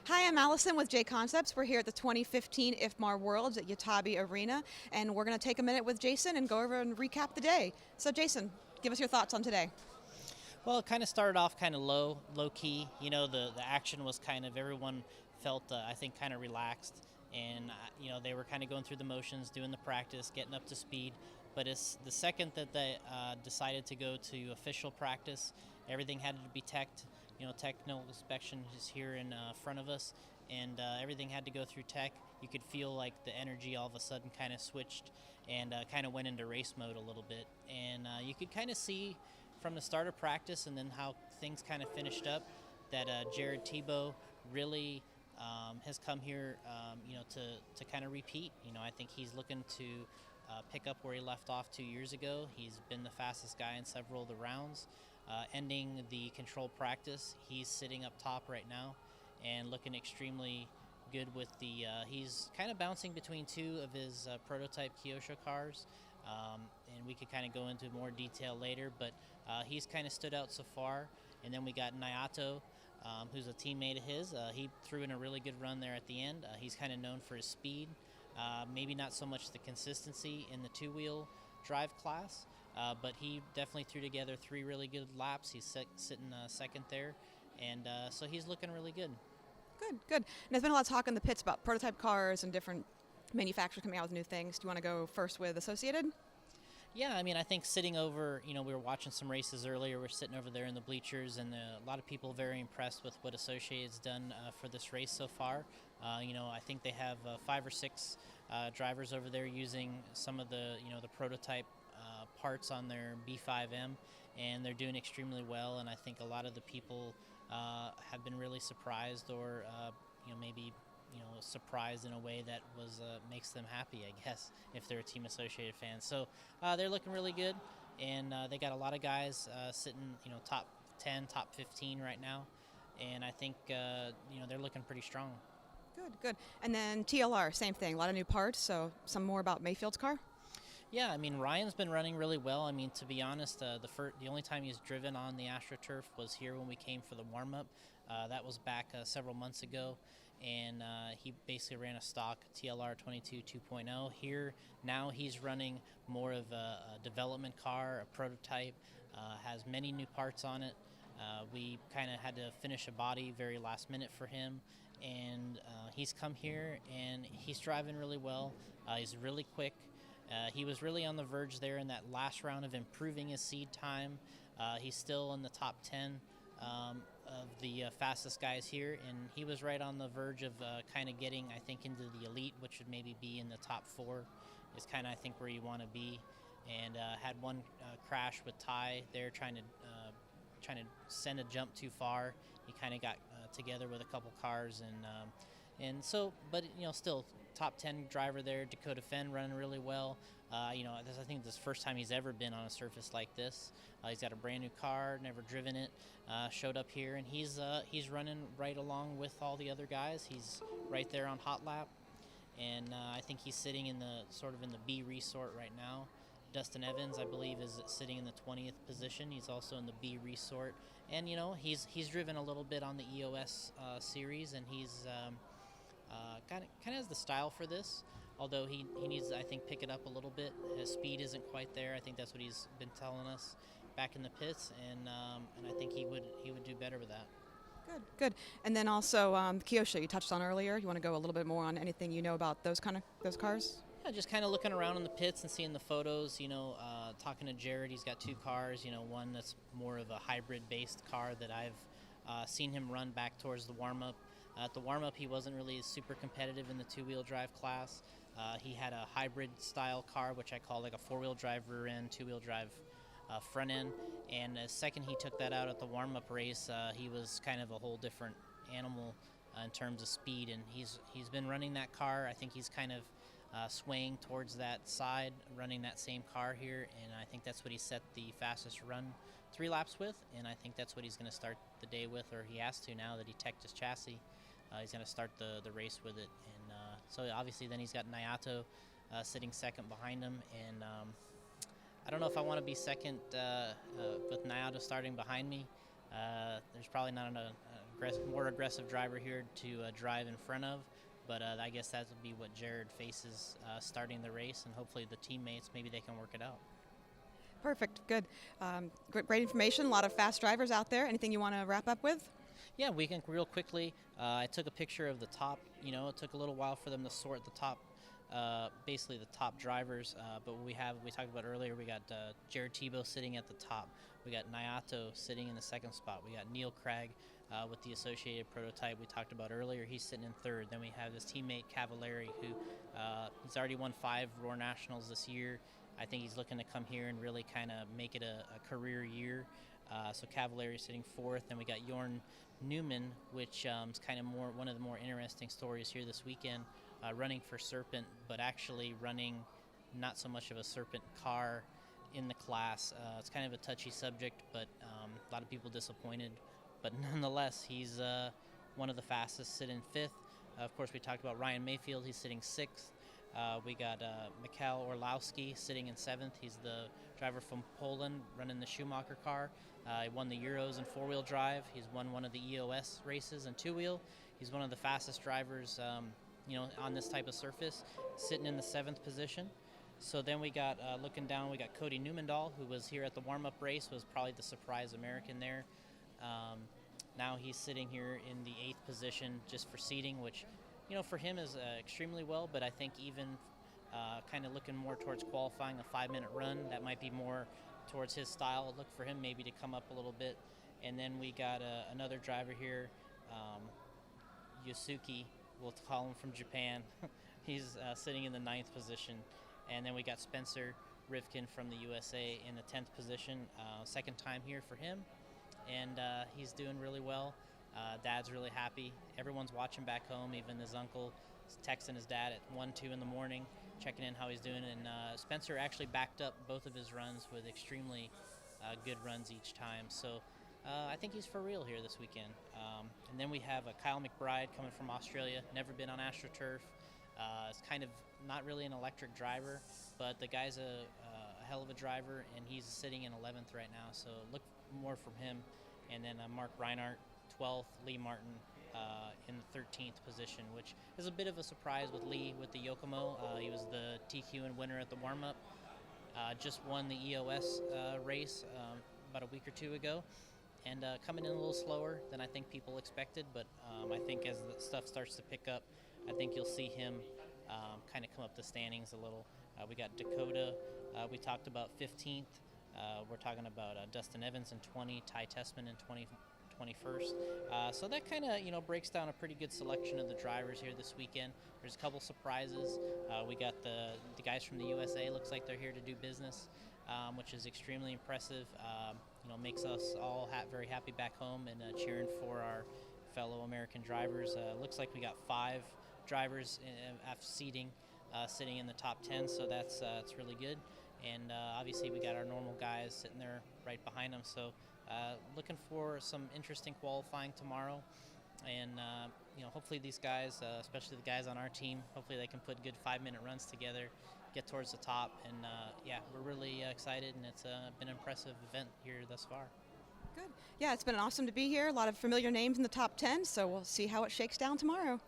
Hi, I'm Allison with J Concepts. We're here at the 2015 IFMAR Worlds at Yatabe Arena, and we're going to take a minute with Jason and go over and recap the day. So, Jason, give us your thoughts on today. Well, it kind of started off kind of low key. The action was kind of everyone felt I think kind of relaxed, and they were kind of going through the motions, doing the practice, getting up to speed. But it's the second that they decided to go to official practice, everything had to be teched. Technical inspection is here in front of us, and everything had to go through tech. You could feel like the energy all of a sudden kind of switched and kind of went into race mode a little bit, and you could kind of see from the start of practice and then how things kind of finished up that Jared Tebow really has come here, to kind of repeat. I think he's looking to pick up where he left off 2 years ago. He's been the fastest guy in several of the rounds. Ending the controlled practice, he's sitting up top right now and looking extremely good with the he's kind of bouncing between two of his prototype Kyosho cars, and we could kind of go into more detail later, but he's kind of stood out so far. And then we got Naoto, who's a teammate of his. He threw in a really good run there at the end. He's kind of known for his speed, maybe not so much the consistency in the two-wheel drive class, but he definitely threw together 3 really good laps. He's sitting second there, and so he's looking really good. Good, good. And there's been a lot of talk in the pits about prototype cars and different manufacturers coming out with new things. Do you want to go first with Associated? Yeah, I mean, I think sitting over, we were watching some races earlier. We're sitting over there in the bleachers, and a lot of people very impressed with what Associated's done for this race so far. I think they have 5 or 6 drivers over there using some of the, the prototype parts on their B5M, and they're doing extremely well. And I think a lot of the people have been really surprised, or maybe surprised in a way that was makes them happy, I guess, if they're a Team Associated fan. So they're looking really good, and they got a lot of guys sitting, top 10, top 15 right now, and I think they're looking pretty strong. Good, good. And then TLR, same thing. A lot of new parts. So, some more about Mayfield's car. Yeah, I mean, Ryan's been running really well. I mean, to be honest, the only time he's driven on the AstroTurf was here when we came for the warm-up. That was back several months ago, and he basically ran a stock TLR 22 2.0. Here, now he's running more of a development car, a prototype, has many new parts on it. We kind of had to finish a body very last minute for him, and he's come here, and he's driving really well. He's really quick. He was really on the verge there in that last round of improving his seed time. He's still in the top 10 of the fastest guys here, and he was right on the verge of kind of getting, I think, into the elite, which would maybe be in the top 4 is kind of, I think, where you want to be. And had one crash with Ty there trying to send a jump too far. He kind of got together with a couple cars, and so, but still top 10 driver there. Dakota Fenn running really well. I think this is the first time he's ever been on a surface like this. He's got a brand new car, never driven it. Showed up here, and he's running right along with all the other guys. He's right there on hot lap, and I think he's sitting in the B resort right now. Dustin Evans, I believe, is sitting in the 20th position. He's also in the B resort, and he's driven a little bit on the EOS series, and he's kind of has the style for this. Although he needs, I think, pick it up a little bit. His speed isn't quite there. I think that's what he's been telling us back in the pits, and I think he would do better with that. Good, good. And then also Kyosho, you touched on earlier. You want to go a little bit more on anything you know about those cars? Yeah, just kind of looking around in the pits and seeing the photos, talking to Jared. He's got 2 cars, one that's more of a hybrid-based car that I've seen him run back towards the warm-up. At the warm-up, he wasn't really super competitive in the 2-wheel drive class. He had a hybrid-style car, which I call like a 4-wheel drive rear end, 2-wheel drive front end. And the second he took that out at the warm-up race, he was kind of a whole different animal in terms of speed. And he's been running that car. I think he's kind of swaying towards that side, running that same car here, and I think that's what he set the fastest run 3 laps with, and I think that's what he's going to start the day with, or he has to now that he teched his chassis. He's going to start the race with it, and so obviously then he's got Naoto sitting second behind him, and I don't know if I want to be second with Naoto starting behind me. There's probably not a more aggressive driver here to drive in front of. But I guess that would be what Jared faces starting the race, and hopefully the teammates, maybe they can work it out. Perfect. Good. Great information. A lot of fast drivers out there. Anything you want to wrap up with? Yeah, we can real quickly. I took a picture of the top. It took a little while for them to sort the top, basically the top drivers. But we talked about earlier, we got Jared Tebow sitting at the top. We got Nayato sitting in the second spot. We got Neil Craig with the Associated Prototype we talked about earlier. He's sitting in third. Then we have his teammate Cavallari, who he's already won 5 Roar Nationals this year. I think he's looking to come here and really kind of make it a career year. So Cavallari sitting fourth. Then we got Jorn Newman, which is kind of one of the more interesting stories here this weekend, running for Serpent, but actually running not so much of a Serpent car in the class. It's kind of a touchy subject, but a lot of people disappointed. But nonetheless, he's one of the fastest, sitting fifth. Of course, we talked about Ryan Mayfield. He's sitting sixth. We got Mikhail Orlowski sitting in seventh. He's the driver from Poland running the Schumacher car. He won the Euros in four-wheel drive. He's won one of the EOS races in two-wheel. He's one of the fastest drivers, on this type of surface, sitting in the 7th position. So then we got, looking down, we got Cody Newmandahl, who was here at the warm-up race, was probably the surprise American there. Now he's sitting here in the 8th position just for seating, which, for him is extremely well, but I think even kind of looking more towards qualifying a 5-minute run, that might be more towards his style. Look for him maybe to come up a little bit. And then we got another driver here, Yosuke, we'll call him, from Japan. He's sitting in the 9th position. And then we got Spencer Rivkin from the USA in the 10th position. Second time here for him, and he's doing really well. Dad's really happy. Everyone's watching back home, even his uncle is texting his dad at 1, 2 in the morning, checking in how he's doing. And Spencer actually backed up both of his runs with extremely good runs each time. So I think he's for real here this weekend. And then we have Kyle McBride coming from Australia, never been on AstroTurf. It's kind of not really an electric driver, but the guy's a hell of a driver, and he's sitting in 11th right now, so look more from him. And then Mark Reinhardt, 12th, Lee Martin in the 13th position, which is a bit of a surprise with Lee with the Yokomo. He was the TQ and winner at the warm-up, just won the EOS race about a week or two ago, and coming in a little slower than I think people expected, but I think as the stuff starts to pick up, I think you'll see him kind of come up the standings a little. We got Dakota, we talked about 15th. We're talking about Dustin Evans in 20, Ty Tessman in 21st. So that kind of, breaks down a pretty good selection of the drivers here this weekend. There's a couple surprises. We got the guys from the USA. Looks like they're here to do business, which is extremely impressive. Makes us all very happy back home and cheering for our fellow American drivers. Looks like we got 5 drivers after seating sitting in the top 10, so that's really good. And obviously we got our normal guys sitting there right behind them, so looking for some interesting qualifying tomorrow. And hopefully these guys, especially the guys on our team, hopefully they can put good 5-minute runs together, get towards the top. And we're really excited, and it's been an impressive event here thus far. Good. Yeah, it's been awesome to be here. A lot of familiar names in the top 10, so we'll see how it shakes down tomorrow.